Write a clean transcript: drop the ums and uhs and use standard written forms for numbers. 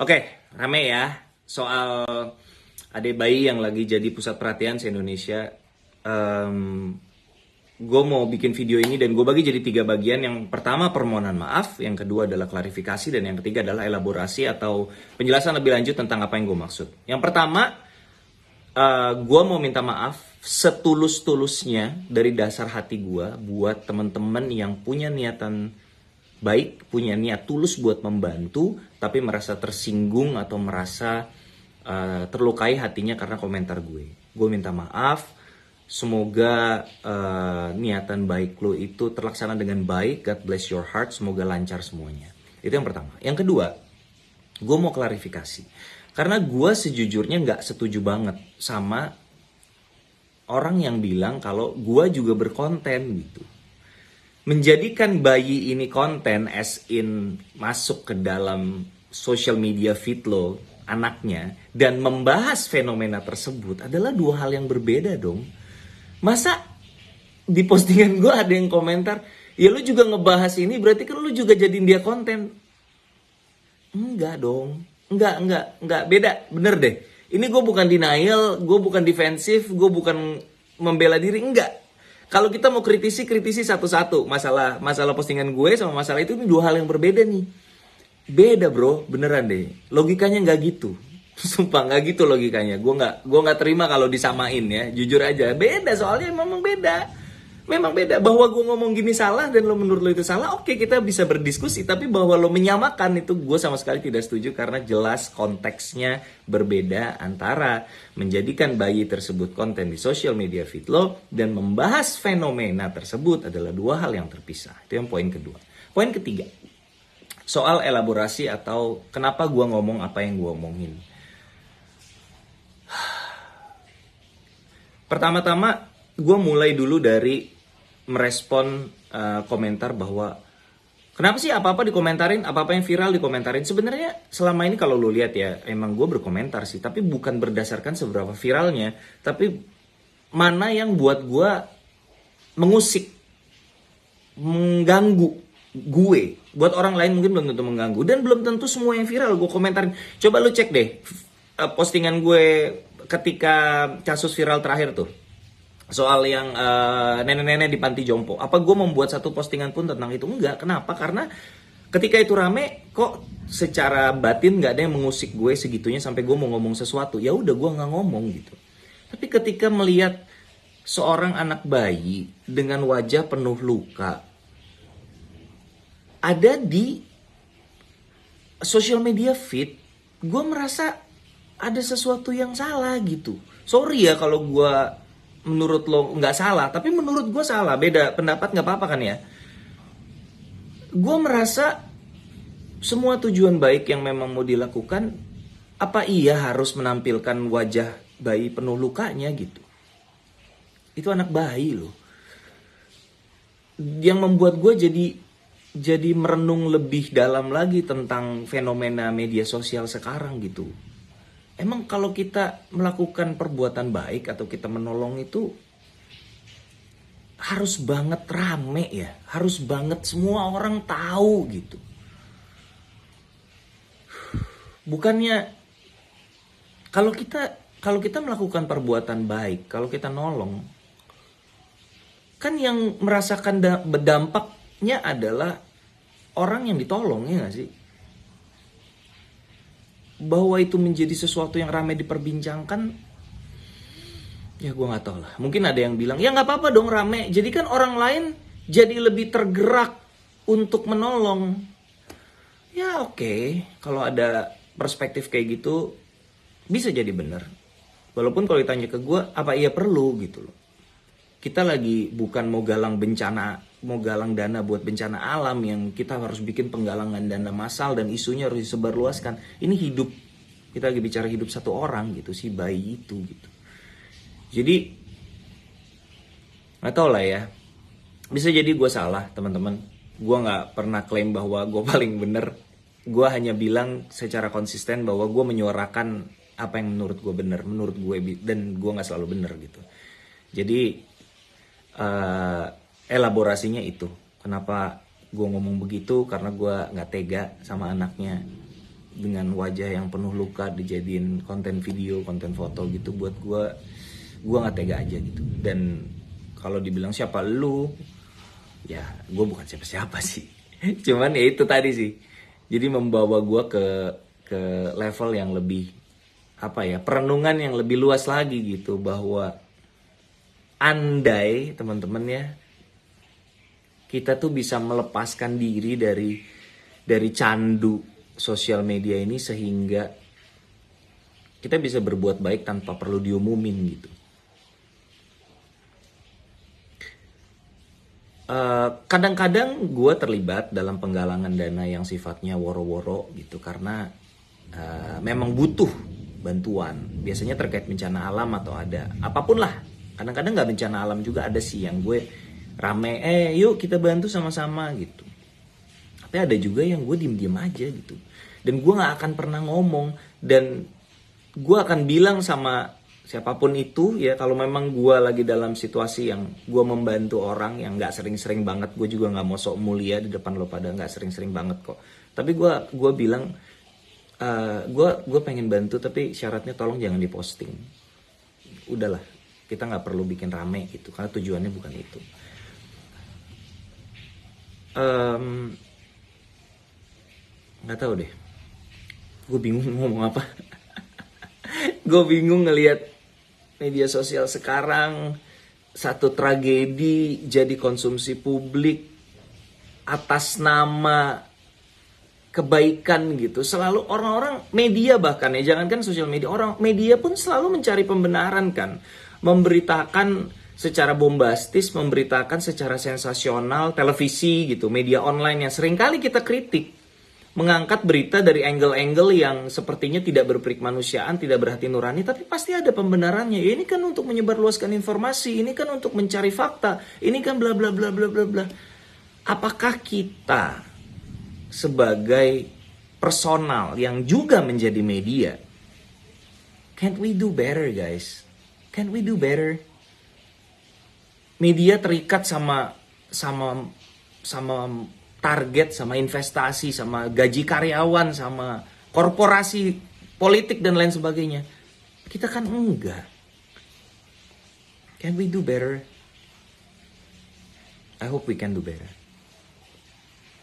Oke, rame ya soal adik bayi yang lagi jadi pusat perhatian se-Indonesia. Gue mau bikin video ini dan gue bagi jadi 3 bagian. Yang pertama permohonan maaf, yang kedua adalah klarifikasi, dan yang ketiga adalah elaborasi atau penjelasan lebih lanjut tentang apa yang gue maksud. Yang pertama, gue mau minta maaf setulus-tulusnya dari dasar hati gue buat temen-temen yang punya niatan baik, punya niat tulus buat membantu, tapi merasa tersinggung atau merasa terlukai hatinya karena komentar gue. Gue minta maaf. Semoga niatan baik lo itu terlaksana dengan baik. God bless your heart. Semoga lancar semuanya. Itu yang pertama. Yang kedua, gue mau klarifikasi. Karena gue sejujurnya gak setuju banget sama orang yang bilang kalau gue juga berkonten gitu. Menjadikan bayi ini konten as in masuk ke dalam social media feed lo, anaknya, dan membahas fenomena tersebut adalah 2 hal yang berbeda dong. Masa di postingan gue ada yang komentar, ya lu juga ngebahas ini berarti kan lu juga jadiin dia konten. Enggak dong. Enggak. Beda, bener deh. Ini gue bukan denial, gue bukan defensif, gue bukan membela diri, enggak. Kalau kita mau kritisi satu-satu. Masalah postingan gue sama masalah itu ini 2 hal yang berbeda nih. Beda bro, beneran deh. Logikanya nggak gitu. Sumpah nggak gitu logikanya. Gue nggak terima kalau disamain ya. Jujur aja, beda soalnya memang beda. Memang beda. Bahwa gue ngomong gini salah dan lo menurut lo itu salah, oke, kita bisa berdiskusi. Tapi bahwa lo menyamakan itu gue sama sekali tidak setuju, karena jelas konteksnya berbeda antara menjadikan bayi tersebut konten di social media feed lo dan membahas fenomena tersebut adalah 2 hal yang terpisah. Itu yang poin kedua. Poin ketiga, soal elaborasi atau kenapa gue ngomong apa yang gue omongin. Pertama-tama gue mulai dulu dari merespon komentar bahwa kenapa sih apa-apa dikomentarin, apa-apa yang viral dikomentarin. Sebenarnya selama ini kalau lo lihat ya, emang gue berkomentar sih, tapi bukan berdasarkan seberapa viralnya, tapi mana yang buat gue mengusik, mengganggu gue. Buat orang lain mungkin belum tentu mengganggu, dan belum tentu semua yang viral gue komentarin. Coba lu cek deh postingan gue ketika kasus viral terakhir tuh, soal yang nenek-nenek di panti jompo. Apa gue membuat satu postingan pun tentang itu? Enggak. Kenapa? Karena ketika itu rame, kok secara batin gak ada yang mengusik gue segitunya sampai gue mau ngomong sesuatu. Ya udah, gue nggak ngomong gitu. Tapi ketika melihat seorang anak bayi dengan wajah penuh luka ada di social media feed, gue merasa ada sesuatu yang salah gitu. Sorry ya kalau gue menurut lo nggak salah, tapi menurut gue salah. Beda pendapat nggak apa-apa kan ya. Gue merasa semua tujuan baik yang memang mau dilakukan, apa iya harus menampilkan wajah bayi penuh lukanya gitu? Itu anak bayi loh. Yang membuat gue jadi merenung lebih dalam lagi tentang fenomena media sosial sekarang gitu. Emang kalau kita melakukan perbuatan baik atau kita menolong itu harus banget rame ya, harus banget semua orang tahu gitu. Bukannya kalau kita melakukan perbuatan baik, kalau kita nolong, kan yang merasakan dampaknya adalah orang yang ditolong, ya gak sih? Bahwa itu menjadi sesuatu yang ramai diperbincangkan, ya gue nggak tahu lah. Mungkin ada yang bilang, ya nggak apa-apa dong rame, jadi kan orang lain jadi lebih tergerak untuk menolong. Ya oke, kalau ada perspektif kayak gitu bisa jadi benar. Walaupun kalau ditanya ke gue, apa iya perlu gitu loh. Kita lagi bukan mau galang dana buat bencana alam yang kita harus bikin penggalangan dana massal dan isunya harus disebarluaskan. Ini hidup, kita lagi bicara hidup satu orang gitu, si bayi itu gitu. Jadi nggak tau lah ya, bisa jadi gue salah teman-teman. Gue nggak pernah klaim bahwa gue paling bener. Gue hanya bilang secara konsisten bahwa gue menyuarakan apa yang menurut gue bener, menurut gue, dan gue nggak selalu bener gitu. Jadi elaborasinya itu, kenapa gue ngomong begitu, karena gue nggak tega sama anaknya. dengan wajah yang penuh luka dijadiin konten video, konten foto gitu, buat gue nggak tega aja gitu. Dan kalau dibilang siapa lu, ya gue bukan siapa-siapa sih. Cuman ya itu tadi sih, jadi membawa gue ke level yang lebih apa ya, perenungan yang lebih luas lagi gitu, bahwa andai teman-teman ya, kita tuh bisa melepaskan diri dari candu sosial media ini, sehingga kita bisa berbuat baik tanpa perlu diumumin gitu. Kadang-kadang gue terlibat dalam penggalangan dana yang sifatnya woro-woro gitu, karena memang butuh bantuan, biasanya terkait bencana alam atau ada apapun lah. Kadang-kadang nggak bencana alam juga ada sih yang gue rame, yuk kita bantu sama-sama gitu. Tapi ada juga yang gue diem-diem aja gitu, dan gue nggak akan pernah ngomong, dan gue akan bilang sama siapapun itu ya, kalau memang gue lagi dalam situasi yang gue membantu orang yang nggak sering-sering banget, gue juga nggak mau sok mulia di depan lo pada, nggak sering-sering banget kok. Tapi gue bilang, gue pengen bantu, tapi syaratnya tolong jangan diposting. Udahlah, kita nggak perlu bikin rame gitu, karena tujuannya bukan itu. Nggak tahu deh, gue bingung ngomong apa. Gue bingung ngelihat media sosial sekarang, satu tragedi jadi konsumsi publik atas nama kebaikan gitu. Selalu orang-orang media, bahkan ya jangankan sosial media, orang media pun selalu mencari pembenaran kan, memberitakan secara bombastis, memberitakan secara sensasional. Televisi gitu, media online yang seringkali kita kritik, mengangkat berita dari angle-angle yang sepertinya tidak berperik manusiaan, tidak berhati nurani, tapi pasti ada pembenarannya. Ya, ini kan untuk menyebarluaskan informasi, ini kan untuk mencari fakta, ini kan bla bla bla bla bla bla. Apakah kita sebagai personal yang juga menjadi media, can't we do better guys? Can't we do better? Media terikat sama target, sama investasi, sama gaji karyawan, sama korporasi politik dan lain sebagainya. Kita kan enggak. Can we do better? I hope we can do better.